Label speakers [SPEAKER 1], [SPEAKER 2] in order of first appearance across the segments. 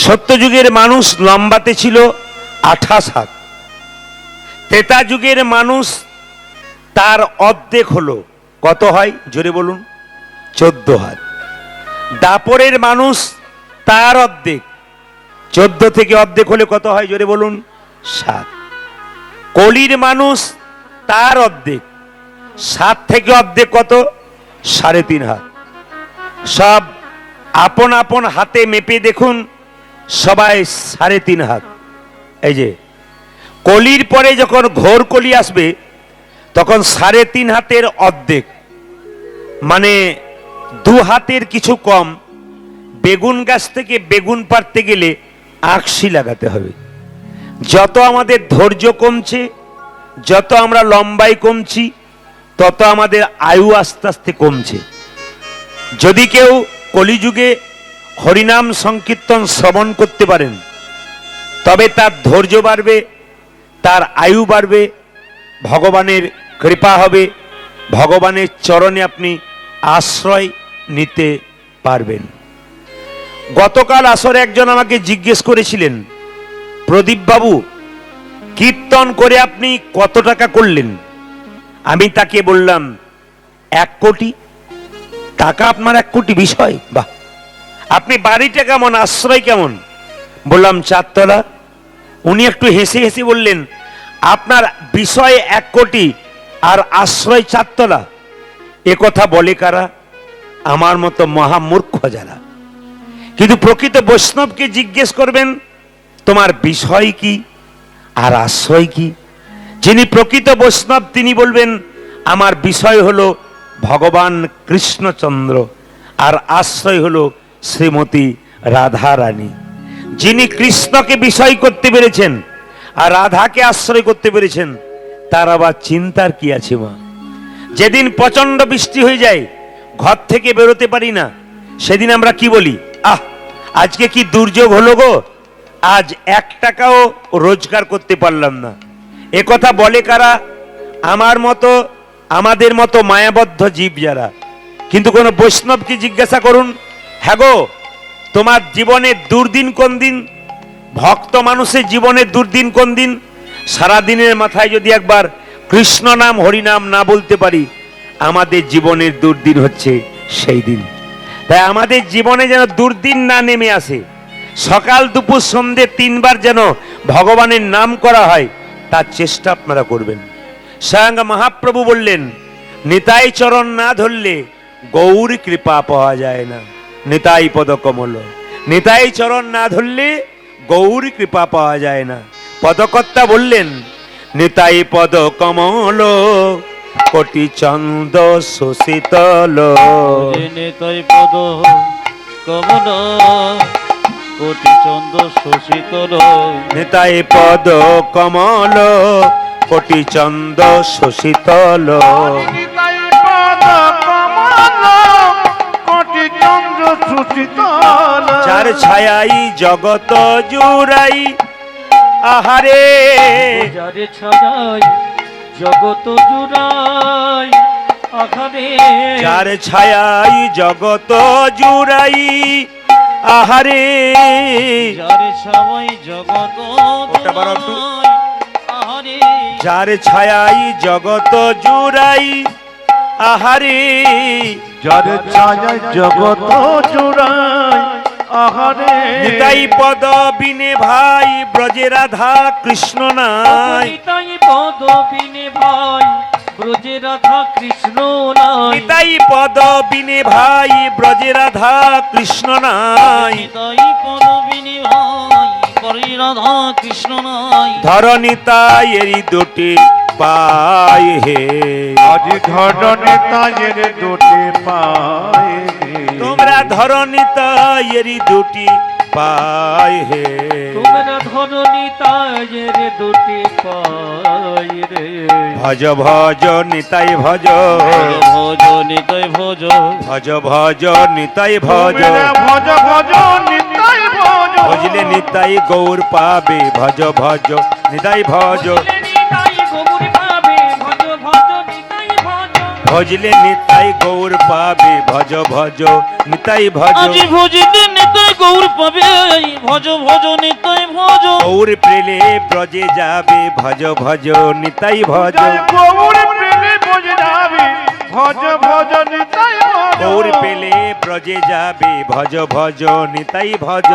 [SPEAKER 1] সত্যযুগের মানুষ লম্বাতে ছিল 28 হাত, ত্রেতা যুগের মানুষ তার অর্ধেক হলো, কত হয় জোরে বলুন? 14 হাত। দাপরের মানুষ তার অর্ধেক, 14 থেকে অর্ধেক হলে কত হয় জোরে বলুন? 7। কলির মানুষ তার অর্ধেক, 7 থেকে অর্ধেক কত? 3.5 হাত। সব আপন আপন হাতে মেপে দেখুন, সবাই 3.5 হাত। এই যে কলির পরে যখন ঘোর কলি আসবে তখন 3.5 হাতের অর্ধেক, মানে 2 হাতের কিছু কম। বেগুন গাছ থেকে বেগুন পাড়তে গেলে আঁকশি লাগাতে হবে। যত আমাদের ধৈর্য কমছে, যত আমরা লম্বাই কমছি, তত আমাদের আয়ু আস্তে আস্তে কমছে। যদি কেউ কলিযুগে হরিনাম সংকীর্তন শ্রবণ করতে পারেন, তবে তার ধৈর্য বাড়বে, তার আয়ু বাড়বে, ভগবানের কৃপা হবে, ভগবানের চরণে আপনি আশ্রয় নিতে পারবেন। গতকাল আসরে একজন আমাকে জিজ্ঞেস করেছিলেন, প্রদীপ বাবু, কীর্তন করে আপনি কত টাকা করলেন? আমি তাকে বললাম, 1 কোটি টাকা। আপনার 1 কোটি বিষয়? বাহ! আপনি বাড়িটা কেমন, আশ্রয় কেমন? বললাম 4 তলা। উনি একটু হেসে হেসে বললেন, আপনার বিষয় 1 কোটি আর আশ্রয় 4 তলা। এ কথা বলে কারা? আমার মতো মহামূর্খ যারা। কিন্তু প্রকৃত বৈষ্ণবকে জিজ্ঞেস করবেন, তোমার বিষয় কি আর আশ্রয় কি? যিনি প্রকৃত বৈষ্ণব তিনি বলবেন, আমার বিষয় হলো ভগবান কৃষ্ণচন্দ্র আর আশ্রয় হলো শ্রীমতী রাধা রানী। যিনি কৃষ্ণকে বিষয় করতে পেরেছেন আর রাধাকে আশ্রয় করতে পেরেছেন, তার আবার চিন্তার কি আছে মা? যেদিন প্রচন্ড বৃষ্টি হয়ে যায়, ঘর থেকে বেরোতে পারি না, সেদিন আমরা কি বলি? আজকে কি দুর্যোগ হলো গো, আজ 1 টাকাও রোজগার করতে পারলাম না। এ কথা বলে কারা? আমার মতো, আমাদের মতো মায়াবদ্ধ জীব যারা। কিন্তু কোন বৈষ্ণবকে জিজ্ঞাসা করুন, হ্যাঁ গো, তোমার জীবনের দুর্দিন কোন দিন? ভক্ত মানুষের জীবনের দুর্দিন কোন দিন? সারা দিনের মাথায় যদি একবার কৃষ্ণ নাম হরিনাম না বলতে পারি, আমাদের জীবনের দুর্দিন হচ্ছে সেই দিন। তাই আমাদের জীবনে যেন দুর্দিন না নেমে আসে, সকাল দুপুর সন্ধ্যে 3 বার যেন ভগবানের নাম করা হয়, তার চেষ্টা আপনারা করবেন। স্বয়ং মহাপ্রভু বললেন, নিতাই চরণ না ধরলে গৌর কৃপা পাওয়া যায় না। নিতাই পদ কমল, নিতাই চরণ না ধরলে গৌর কৃপা পাওয়া যায় না। পদকর্তা বললেন, নিতাই পদ কমল কোটি চন্দ সুশীতল।
[SPEAKER 2] নিতাই পদ কমল কোটি চন্দ সুশীতল।
[SPEAKER 1] নিতাই পদ কমল কোটি চন্দ সুশীতল।
[SPEAKER 3] নিতাই পদ কমল কোটি চন্দ্র সুশীতল।
[SPEAKER 1] যার ছায়াই জগত জুড়াই, আহারে
[SPEAKER 2] যার ছায়াই জগত জুড়াই, আহারে
[SPEAKER 1] যার ছায়াই জগত জুড়াই, আহারে
[SPEAKER 2] যার ছায়াই জগত
[SPEAKER 1] ওটা বাড়াও একটু।
[SPEAKER 2] জুড়াই, আহারে
[SPEAKER 1] যার ছায়াই জগত জুড়াই, আহারে
[SPEAKER 3] যার ছায়া জগত জুড়াই, আহারে
[SPEAKER 1] নিতাই পদ বিনে ভাই ব্রজে রাধা কৃষ্ণ নাই।
[SPEAKER 2] নিতাই পদ বিনে ভাই ব্রজে রাধা কৃষ্ণ নাই।
[SPEAKER 1] নিতাই পদ বিনে ভাই ব্রজে রাধা কৃষ্ণ নাই।
[SPEAKER 2] নিতাই পদ বিনে ভাই ব্রজে রাধা কৃষ্ণ নাই।
[SPEAKER 1] ধর নিতাইয়েরই দুটি পায় হে,
[SPEAKER 3] আজ ধরণে তাজের দুটি পায়।
[SPEAKER 1] তোমরা ধর নিতাইয়েরই দুটি পায় হে।
[SPEAKER 2] তোমরা ধরো নিতাইয়ের দুটি পাই রে।
[SPEAKER 1] ভজ ভজ নিতাই ভজ,
[SPEAKER 2] ভজ নিতাই ভজ,
[SPEAKER 1] ভজ ভজ নিতাই ভজ।
[SPEAKER 3] ভজ ভজ নিতাই ভজ।
[SPEAKER 1] ভজলে নিতাই গৌর পাবে, ভজ ভজ নিতাই ভজ।
[SPEAKER 2] নিতাই গৌর পাবে, ভজ ভজ নিতাই ভজ।
[SPEAKER 1] ভজলে নিতাই গৌর পাবে, ভজ ভজ নিতাই ভজ।
[SPEAKER 2] আজি ভজিলে নিতাই গৌর পাবে ভজ ভজ নিতাই ভজ
[SPEAKER 1] গৌর প্রেলে ব্রজে যাবে ভজ ভজ নিতাই ভজ
[SPEAKER 3] জয় গৌর প্রেমে বজে যাবে ভজ ভজ নিতাই ভজ
[SPEAKER 1] গৌর পেলে ব্রজে যাবে ভজ ভজ নিতাই ভজ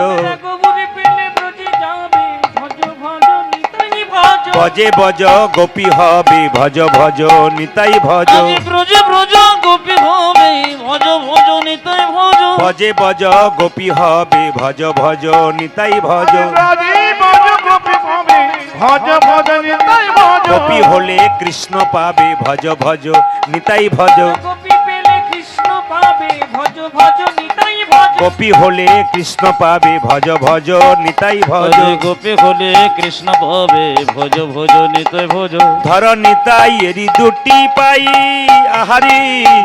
[SPEAKER 2] গৌর পেলে ব্রজে যাবে ভজ ভজ নিতাই ভজ
[SPEAKER 1] বজে বজ গোপী হবে ভজ ভজ নিতাই ভজ
[SPEAKER 2] আজ ব্রজ ব্রজ গোপী হবে ভজ ভজ নিতাই ভজ
[SPEAKER 1] বজে বজ গোপী হবে ভজ ভজ নিতাই ভজ
[SPEAKER 3] রাজি ভজ গোপী হবে ভজ ভজ নিতাই ভজ
[SPEAKER 1] গোপী হলে কৃষ্ণ পাবে ভজ ভজ নিতাই ভজ
[SPEAKER 2] গোপী পেলে কৃষ্ণ পাবে ভজ ভজ নিতাই ভজ
[SPEAKER 1] গোপী হলে কৃষ্ণ পাবে ভজ ভজ নিতাই ভজ
[SPEAKER 2] গোপী হলে কৃষ্ণ পাবে ভজ ভজ নিতাই ভজ
[SPEAKER 1] ধর নিতাই এরি দুটি পাই আহারি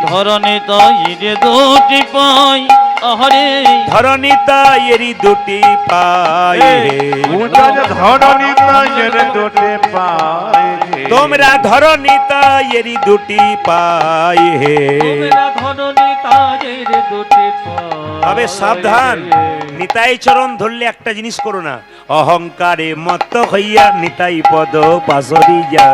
[SPEAKER 2] ধরণে তাই রে দুটি পাই আহারে
[SPEAKER 1] ধর নিতাই এরি দুটি পাই
[SPEAKER 3] উজাজ ধরণী তাজের দুটি পায়
[SPEAKER 1] তোমরা ধর নিতাই এরি দুটি পাই হে
[SPEAKER 2] তোমরা ধরণে তাই রে দুটি পাই
[SPEAKER 1] তবে সাবধান নিতাই চরণ ধরলে একটা জিনিস করো না অহংকারে মত্ত হইয়া নিতাই পদ পাশরি যা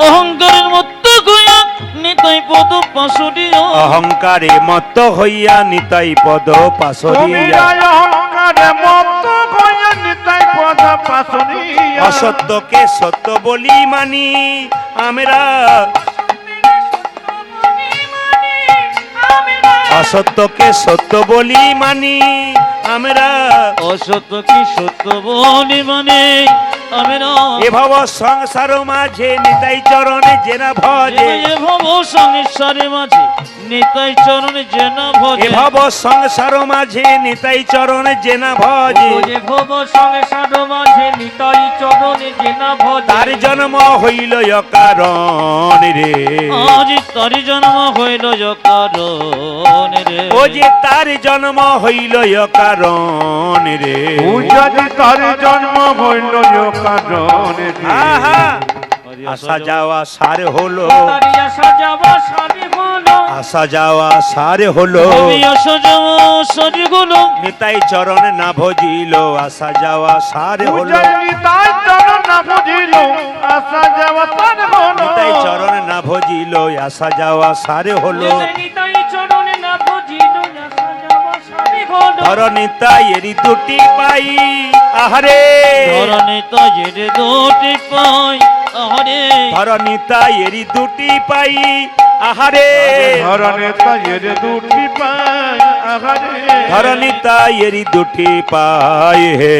[SPEAKER 2] অহংকারের মত্ত গয়া নিতাই পদ পাশরিয়া
[SPEAKER 1] অহংকারে মত্ত হইয়া নিতাই পদ পাশরি
[SPEAKER 3] তুমি
[SPEAKER 1] যা
[SPEAKER 3] অহংকারে মত হইয়া নিতাই পদ পাশরিয়া
[SPEAKER 1] অসত্যকে সত্য বলি মানি আমরা অসত্যকে সত্য বলি মানি আমরা
[SPEAKER 2] অসত্য কি সত্য বলি মানে আমি না
[SPEAKER 1] এভাব সংসার মাঝে নিতাই চরণে জেনা ভজে
[SPEAKER 2] এ ভব সংসারের মাঝে নিতাই চরণে যেন ভজে
[SPEAKER 1] এভাব সংসার মাঝে নিতাই চরণে জেনা ভজে
[SPEAKER 2] যে ভব সংসার মাঝে নিতাই চরণে যেন ভজে
[SPEAKER 1] তার জন্ম হইল অকারণ রে
[SPEAKER 2] আজ তারি জন্ম হইল কারণ রে
[SPEAKER 1] ও যে তার জন্ম হইল অকারণ রে
[SPEAKER 3] উজাজ তার জন্ম হইল কারণে
[SPEAKER 1] আহা আসা যাওয়া সার হলো
[SPEAKER 2] তারি আসা যাওয়া সারি হলো
[SPEAKER 1] আসা যাওয়া সার হলো
[SPEAKER 2] আমি আসা যাওয়া সারি হলো
[SPEAKER 1] নিতাই চরণ না ভজিল আসা যাওয়া সার হলো
[SPEAKER 3] উজাজ নিতাই চরণ না বুঝিল আসা যাওয়া তার হলো
[SPEAKER 1] নিতাই চরণ না ভজিল আসা যাওয়া সার হলো
[SPEAKER 2] নিতাই চরণে না ভজিল আসা যাওয়া সারি হলো
[SPEAKER 1] ধর নিতাই এরি দুটি পাই আহারে
[SPEAKER 2] ধরণে তাজের দুটি পাই আহারে
[SPEAKER 1] ধর নিতাই এরি দুটি পাই আহারে
[SPEAKER 3] ধরণে তাজের দুটি পায় আহারে
[SPEAKER 1] ধর নিতাই এরি দুটি পাই হে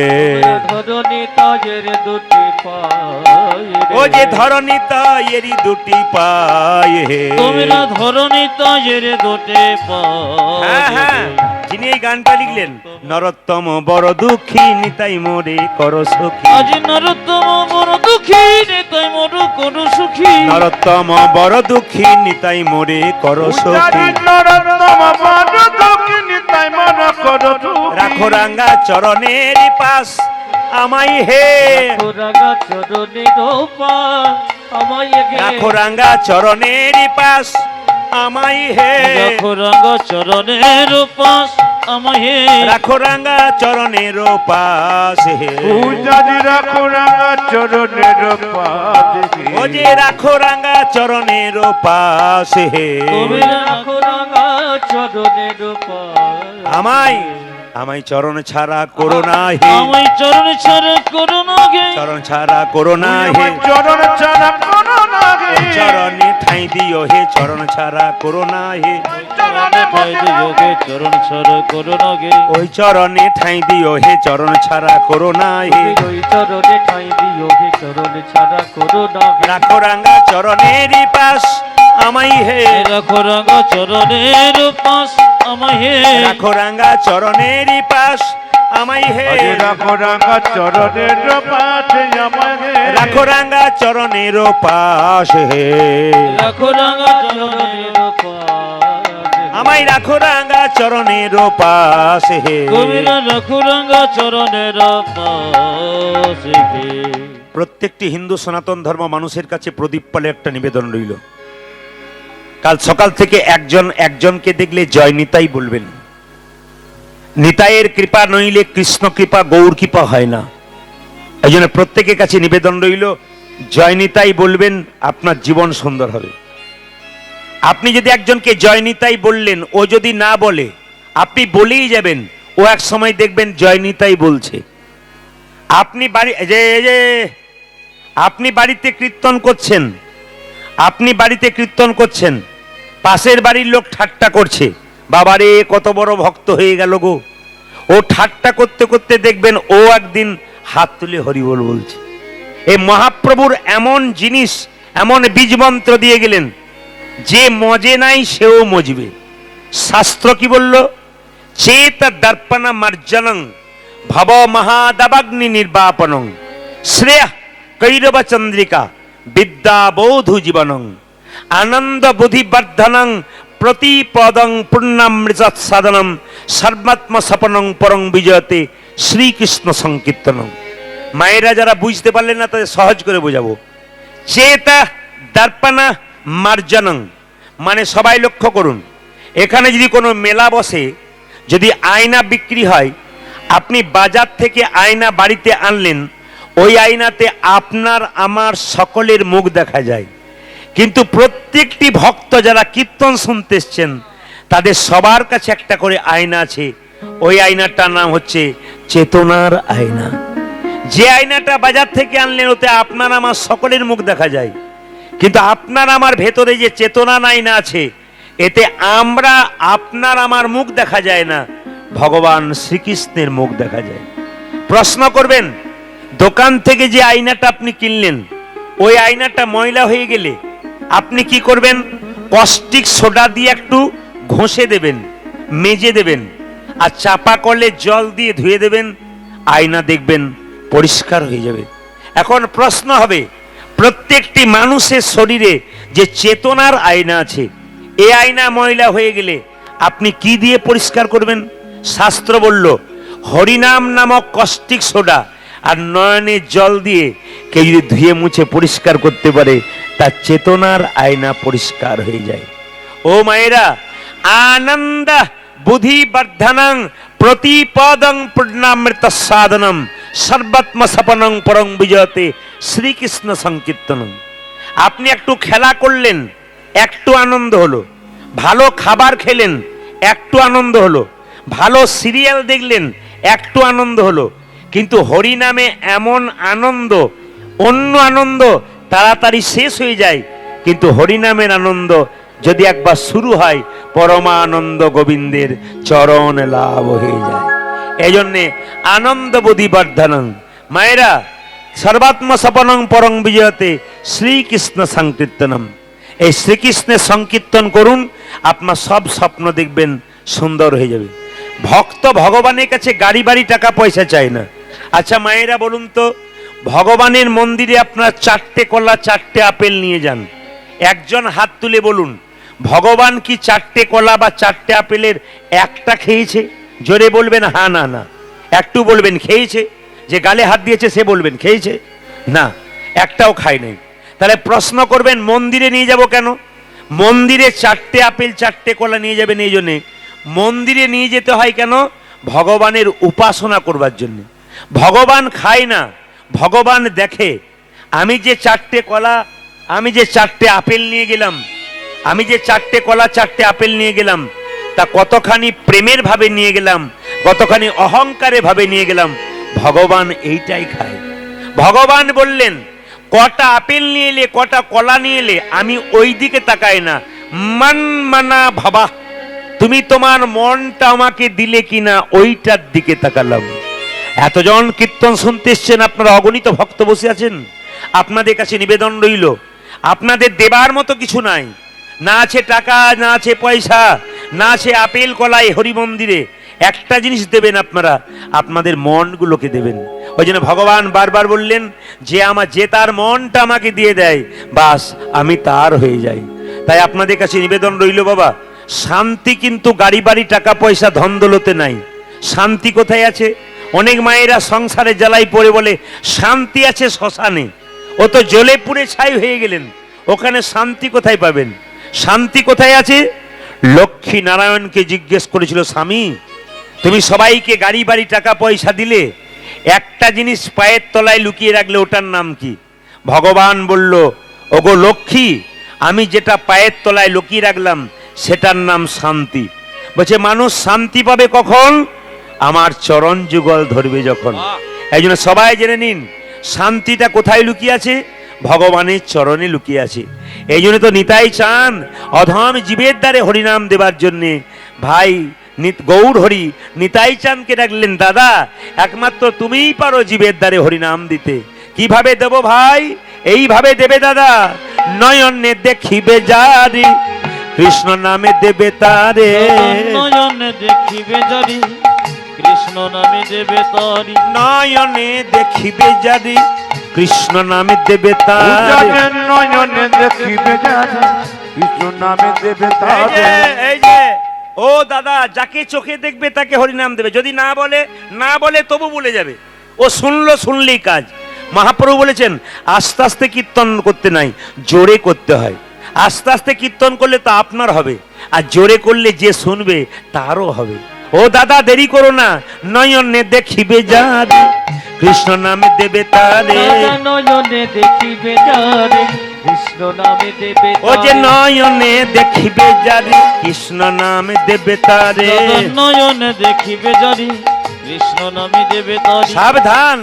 [SPEAKER 2] ধরণে তাজের দুটি পাই
[SPEAKER 1] ও যে ধর নিতাই এরি দুটি পাই হে
[SPEAKER 2] তোমরা ধরণে তাজের দুটি পাই
[SPEAKER 1] হ্যাঁ হ্যাঁ যিনি এই গানটা লিখলেন নরোত্তম বড় দুঃখী নিতাই মোরে কর সখী
[SPEAKER 2] আজ নরোত্তম বড় দুঃখী নিতাই মোর করু সুখী
[SPEAKER 1] নরোত্তম বড় দুঃখী নিতাই মোরে কর
[SPEAKER 3] উজাজ
[SPEAKER 1] সখী
[SPEAKER 3] নরোত্তম বড় দুঃখী নিতাই মন করো
[SPEAKER 1] রাখো রাঙ্গা চরণের পাশ আমাই হে
[SPEAKER 2] রাগা চরণে রোপা আমায়
[SPEAKER 1] রাখো রাঙ্গা চরণের পাশ আমাই হে
[SPEAKER 2] রাখো রাগা চরণের পাশ আমায়
[SPEAKER 1] রাখো রাঙ্গা চরণের পাশ হে
[SPEAKER 3] উজাজ রাখো রাঙা চরণের পাশে
[SPEAKER 1] ও যে রাখো রাঙ্গা চরণের পাশ হে
[SPEAKER 2] তুমি রাখো রাগা চরণের পাশ
[SPEAKER 1] আমায় আমায় চরণ ছাড়া করো না হে
[SPEAKER 2] আমায় চরণ ছাড়া করো না গে
[SPEAKER 1] চরণ ছাড়া করো না হে
[SPEAKER 3] চরণ ছাড়া করো না গে
[SPEAKER 1] চরণে ঠাই দিও হে চরণ ছাড়া করো না হে
[SPEAKER 3] চরণে
[SPEAKER 2] ঠাই যোগে চরণ ছাড়া করো না গে
[SPEAKER 1] ওই চরণে ঠাই দিও হে চরণ ছাড়া করো না হে
[SPEAKER 2] ওই চরণে ঠাই দিও গে চরণ ছাড়া করো না গে
[SPEAKER 1] রাখো রাঙ্গা চরণের পাশ আমাই হে
[SPEAKER 2] রাখো রাগা চরণের পাশ আমায়
[SPEAKER 1] রাখো রাঙ্গা চরণের পাশ আমাই হে
[SPEAKER 3] রাখো রাঙা চরণের পাশে আমাকে
[SPEAKER 1] রাখো রাঙ্গা চরণের পাশ হে
[SPEAKER 2] রাখো রাগা চরণের পাশ
[SPEAKER 1] আমায় রাখো রাঙ্গা চরণের পাশ হে
[SPEAKER 2] কবিরা রাখো রাগা চরণের পাশ গে
[SPEAKER 1] প্রত্যেকটি হিন্দু সনাতন ধর্ম মানুষের কাছে প্রদীপ পালে একটা নিবেদন রইল কাল সকাল থেকে একজন একজনকে দেখলে জয় নিতাই বলবেন নিতাইয়ের কৃপা নইলে কৃষ্ণ কৃপা গৌর কৃপা হয় না। এই জন্য প্রত্যেকের কাছে নিবেদন রইল, জয় নিতাই বলবেন, আপনার জীবন সুন্দর হবে। আপনি যদি একজনকে জয় নিতাই বললেন, ও যদি না বলে, আপনি বলেই যাবেন, ও এক সময় দেখবেন জয় নিতাই বলছে। আপনি বাড়িতে কীর্তন করছেন, পাশের বাড়ির লোক ঠাট্টা করছে, বাবারে কত বড় ভক্ত হয়ে গেল গো। ও ঠাট্টা করতে করতে দেখবেন ও একদিন হাত তুলে হরিবোল বলছে। এই মহাপ্রভুর এমন জিনিস, এমন বীজ মন্ত্র দিয়ে গেলেন, যে মজে নাই সেও মজবে। শাস্ত্র কি বলল? চেত দর্পণ মার্জনং ভব মহাদাবাগ্নি নির্বাপনং শ্রেয় কৈরব চন্দ্রিকা বিদ্যা বৌধু জীবনং আনন্দ বুদ্ধি বর্ধনং প্রতিপদং পূর্ণামৃত সাধনম সর্বাত্ম সপনং পরং বিজয়তে শ্রীকৃষ্ণ সংকীর্তনং। মায়েরা যারা বুঝতে পারলেন না তাদের সহজ করে বোঝাবো। চেতা দর্পণ মার্জনং মানে সবাই লক্ষ্য করুন, এখানে যদি কোনো মেলা বসে, যদি আয়না বিক্রি হয়, আপনি বাজার থেকে আয়না বাড়িতে আনলেন, ওই আয়নাতে আপনার আমার সকলের মুখ দেখা যায়। কিন্তু প্রত্যেকটি ভক্ত যারা কীর্তন শুনতে এসছেন, তাদের সবার কাছে একটা করে আয়না আছে। ওই আয়নাটার নাম হচ্ছে চেতনার আয়না। যে আয়নাটা বাজার থেকে আনলেন, ওতে আপনার আমার সকলের মুখ দেখা যায়। কিন্তু আপনার আমার ভেতরে যে চেতনার আয়না আছে, এতে আমরা আপনার আমার মুখ দেখা যায় না, ভগবান শ্রীকৃষ্ণের মুখ দেখা যায়। প্রশ্ন করবেন, দোকান থেকে যে আয়নাটা আপনি কিনলেন, ওই আয়নাটা ময়লা হয়ে গেলে আপনি কি করবেন? কস্টিক সোডা দিয়ে একটু ঘষে দেবেন, মেজে দেবেন, আর চাপা কলে জল দিয়ে ধুয়ে দেবেন, আয়না দেখবেন পরিষ্কার হয়ে যাবে। এখন প্রশ্ন হবে, প্রত্যেকটি মানুষের শরীরে যে চেতনার আয়না আছে, এই আয়না ময়লা হয়ে গেলে আপনি কি দিয়ে পরিষ্কার করবেন? শাস্ত্র বলল, হরিনাম নামক কস্টিক সোডা আর নয়নের জল দিয়ে কেউ যদি ধুয়ে মুছে পরিষ্কার করতে পারে, তার চেতনার আয়না পরিষ্কার হয়ে যায়। ও মায়েরা, আনন্দ বুদ্ধি বর্ধনং প্রতিপদং পূর্ণামৃত সাধনম সর্বাত্ম সপনং পরং বিজয়তে শ্রীকৃষ্ণ সংকীর্তনম। আপনি একটু খেলা করলেন, একটু আনন্দ হলো, ভালো খাবার খেলেন, একটু আনন্দ হলো, ভালো সিরিয়াল দেখলেন, একটু আনন্দ হলো। কিন্তু হরি নামে এমন আনন্দ, অন্য আনন্দ তাড়াতাড়ি শেষ হয়ে যায়, কিন্তু হরি নামের আনন্দ যদি একবার শুরু হয়, পরমানন্দ গোবিন্দের চরণ লাভ হয়ে যায়। এই জন্যে আনন্দ বুদ্ধি বর্ধনং। মায়েরা, সর্বাত্ম সপনং পরং বিজয়তে শ্রীকৃষ্ণ সংকীর্তনম। এই শ্রীকৃষ্ণের সংকীর্তন করুন, আপনার সব স্বপ্ন দেখবেন সুন্দর হয়ে যাবে। ভক্ত ভগবানের কাছে গাড়ি বাড়ি টাকা পয়সা চায় না। আচ্ছা মায়েরা বলুন তো, ভগবানের মন্দিরে আপনার 4টে কলা 4টে আপেল নিয়ে যান, একজন হাত তুলে বলুন, ভগবান কি 4টে কলা বা 4টে আপেলের একটা খেয়েছে? জোরে বলবেন হ্যাঁ না না। একটু বলবেন খেয়েছে। যে গালে হাত দিয়েছে সে বলবেন খেয়েছে? না, একটাও খায় নাই। তাহলে প্রশ্ন করবেন, মন্দিরে নিয়ে যাব কেন? মন্দিরে 4টে আপেল 4টে কলা নিয়ে যাবেন এই জন্যে। মন্দিরে নিয়ে যেতে হয় কেন? ভগবানের উপাসনা করবার জন্য। ভগবান খায় না, ভগবান দেখে। আমি যে 4টে কলা, আমি যে 4টে আপেল নিয়ে গেলাম, আমি যে 4টে কলা 4টে আপেল নিয়ে গেলাম, তা কতখানি প্রেমের ভাবে নিয়ে গেলাম, কতখানি অহংকারে ভাবে নিয়ে গেলাম, ভগবান এইটাই খায়। ভগবান বললেন, কটা আপেল নিয়ে এলে, কটা কলা নিয়ে এলে, আমি ওই দিকে তাকাই না, মন মানা ভাবা, তুমি তোমার মনটা আমাকে দিলে কিনা ওইটার দিকে তাকালাম। এতজন কীর্তন শুনতে এসছেন, আপনারা অগণিত ভক্ত বসে আছেন। আপনাদের কাছে নিবেদন রইল, আপনাদের দেবার মতো কিছু নাই, না আছে টাকা, না আছে পয়সা, না আছে আপেল কলাই হরি মন্দিরে। একটা জিনিস দেবেন আপনারা, আপনাদের মনগুলোকে দেবেন। ওই জন্য ভগবান বারবার বললেন যে তার মনটা আমাকে দিয়ে দেয়, বাস আমি তার হয়ে যাই। তাই আপনাদের কাছে নিবেদন রইল, বাবা, শান্তি কিন্তু গাড়ি বাড়ি টাকা পয়সা ধন দৌলতে নাই। শান্তি কোথায় আছে? অনেক মায়েরা সংসারে জ্বালাই পড়ে বলে শান্তি আছে শ্মশানে। ও তো জ্বলে পুড়ে ছাই হয়ে গেলেন, ওখানে শান্তি কোথায় পাবেন? শান্তি কোথায় আছে? লক্ষ্মী নারায়ণকে জিজ্ঞেস করেছিল, স্বামী তুমি সবাইকে গাড়ি বাড়ি টাকা পয়সা দিলে, একটা জিনিস পায়ের তলায় লুকিয়ে রাখলে ওটার নাম কি? ভগবান বলল, ওগো লক্ষ্মী, আমি যেটা পায়ের তলায় লুকিয়ে রাখলাম সেটার নাম শান্তি। বলছে মানুষ শান্তি পাবে কখন? আমার চরণ যুগল ধরবে যখন। এই জন্য সবাই জেনে নিন, শান্তিটা কোথায় লুকিয়ে আছে? ভগবানের চরণে লুকিয়ে আছে। এই জন্য তো নিতাই চান অধম জীবের দ্বারে হরিনাম দেবার জন্যে। ভাই গৌর হরি নিতাই চাঁদকে ডাকলেন, দাদা একমাত্র তুমিই পারো জীবের দ্বারে হরিনাম দিতে। কিভাবে দেব ভাই? এইভাবে দেবে দাদা, নয়নে দেখিবে যারে কৃষ্ণ নামে দেবে তারে।
[SPEAKER 2] নয়নে দেখিবে যারি কৃষ্ণ নামে দেবে তারি।
[SPEAKER 1] নয়নে দেখিবে যারে কৃষ্ণ নামে দেবে তারে।
[SPEAKER 3] নয়নে দেখিবে যারে কৃষ্ণ নামে দেবে তারে।
[SPEAKER 1] এই যে ও দাদা, যাকে চোখে দেখবে তাকে হরিনাম দেবে। যদি না বলে তবু বলে যাবে। ও শুনলেই কাজ। মহাপ্রভু বলেছেন আস্তে আস্তে কীর্তন করতে নাই, জোরে করতে হয়। আস্তে আস্তে কীর্তন করলে তো আপনার হবে, আর জোরে করলে যে শুনবে তারও হবে। ও দাদা দেরি করো না, নয়নে দেখিবে যারে কৃষ্ণ নামে দেবে তারে।
[SPEAKER 2] নয়নে দেখিবে যারে কৃষ্ণ নামে দেবে।
[SPEAKER 1] ও যে নয়নে দেখিবে যারে কৃষ্ণ নামে দেবে তারে।
[SPEAKER 2] নয়নে দেখিবে যারি কৃষ্ণ নামে দেবে তারি।
[SPEAKER 1] সাবধান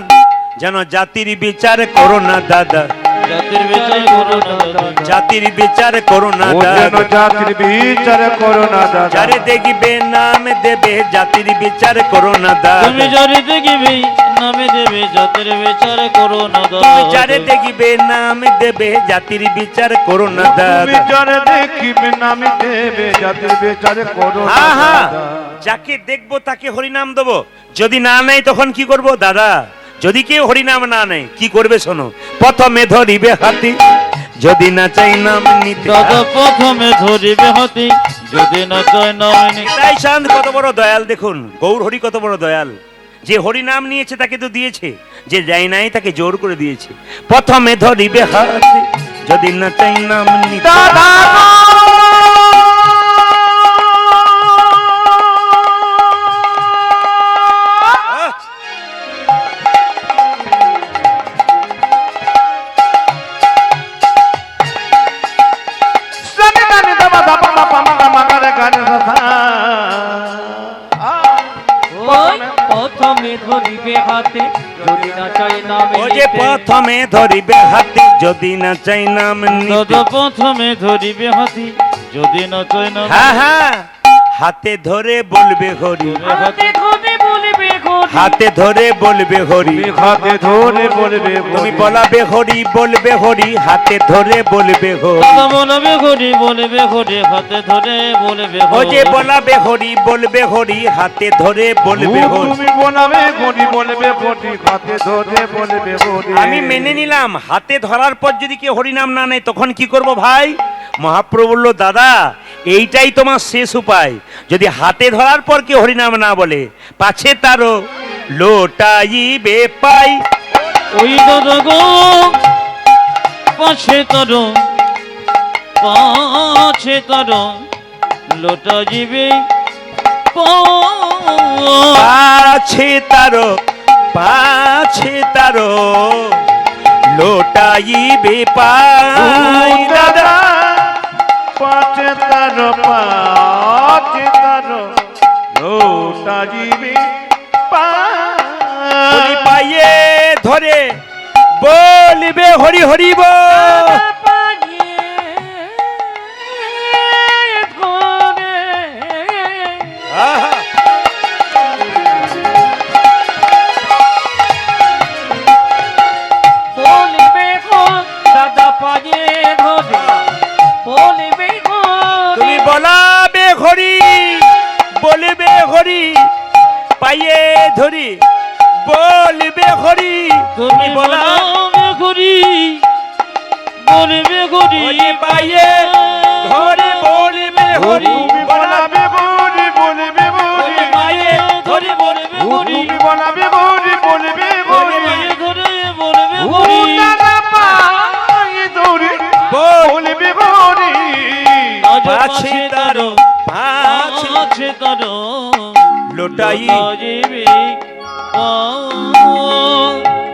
[SPEAKER 1] যেন জাতির বিচার করো না দাদা,
[SPEAKER 2] জাতির বিচার করো না দাদা।
[SPEAKER 1] জাতির বিচার করো না
[SPEAKER 3] ও যেন
[SPEAKER 1] দাদা।
[SPEAKER 3] জাতির বিচার করো না দাদা।
[SPEAKER 1] যারে দেখিবে নাম দেবে জাতির বিচার করো না দাদা।
[SPEAKER 2] তুমি যারে দেখিবে নামে দেবে জাতির বিচার করো না দাদা।
[SPEAKER 1] তুমি যারে দেখিবে নাম দেবে জাতির বিচার করো না
[SPEAKER 3] তুমি
[SPEAKER 1] দাদা।
[SPEAKER 3] যারে দেখিবে নাম দেবে জাতির বিচার করো না
[SPEAKER 1] হ্যাঁ হ্যাঁ,
[SPEAKER 3] দাদা।
[SPEAKER 1] যাকে দেখবো তাকে হরিনাম দেবো। যদি না নেয় তখন কি করব দাদা? যদি কেউ হরিনাম না নেয় কি করবে শোনো। প্রথমে ধরিবে হাতি যদি না চাই নাম নিতে।
[SPEAKER 2] দাদা প্রথমে ধরিবে হাতি যদি না চায় নাম নিতে।
[SPEAKER 1] তাই চাঁদ কত বড় দয়াল দেখুন, গৌর হরি কত বড় দয়াল। যে হরিনাম নিয়েছে তাকে তো দিয়েছে, যে যায় নাই তাকে জোর করে দিয়েছে। প্রথমে ধরিবে হাতি যদি না চাই নাম নিতে।
[SPEAKER 3] দাদা
[SPEAKER 2] ওই প্রথমে ধরিবে হাতে যদি না চায় নাম
[SPEAKER 1] ও যে
[SPEAKER 2] নিতে।
[SPEAKER 1] প্রথমে ধরিবে হাতি যদি না চাই নাম নিতে।
[SPEAKER 2] দাদা প্রথমে ধরিবে হাতি যদি না চায় নাম।
[SPEAKER 1] হ্যাঁ হ্যাঁ, হাতে ধরে বলবে হরি,
[SPEAKER 2] হাতে ধরে বলিবে হরি।
[SPEAKER 1] হাতে ধরে বলবে হরি।
[SPEAKER 3] হাতে ধরে বলবে
[SPEAKER 1] তুমি বলাবে হরি বলবে হরি, হাতে ধরে বলবে হরি।
[SPEAKER 2] দাদা বলবে হরি বলবে হরি হাতে ধরে বলবে
[SPEAKER 1] ও
[SPEAKER 2] হরি।
[SPEAKER 1] যে বলাবে হরি বলবে হরি, হাতে ধরে বলবে হরি।
[SPEAKER 3] তুমি বলাবে গরি বলবে গরি হাতে ধরে বলবে গরি।
[SPEAKER 1] আমি মেনে নিলাম, হাতে ধরার পর যদি কেউ হরিনাম না নেয় তখন কি করব ভাই? মহাপ্রভু বলল দাদা এইটাই তোমার শেষ উপায়। যদি হাতে ধরার পর কেউ হরিনাম না বলে পাছে তারও লোটাইবে পাই।
[SPEAKER 2] ওই দাদা গো পাছে তর লোটা যাবে
[SPEAKER 1] পাছে তারও লোটাইবে পাই। দাদা
[SPEAKER 3] পাঁচে তার লোটা জীবী
[SPEAKER 1] বলি পাইয়ে ধরে বলিবে হরি হরি বল। আহা, তুমি বলাবে হরি বলিবে হরি, পাইয়ে ধরি বলিবে হরি।
[SPEAKER 2] তুমি বলাবে হরি বলবে হরি
[SPEAKER 1] হরি পাইয়ে ধরে বলিবে হরি।
[SPEAKER 3] তুমি বলাবে গরি বলবে গরি
[SPEAKER 1] পাইয়ে
[SPEAKER 2] ধরে বলবে হরি
[SPEAKER 3] তুমি বলাবে গরি বলবে গরি
[SPEAKER 2] ধরে বলবে হরি।
[SPEAKER 3] বলবে গরি
[SPEAKER 1] পাছে তারও
[SPEAKER 2] পাছে তর
[SPEAKER 1] লোটাই
[SPEAKER 2] জীবিকা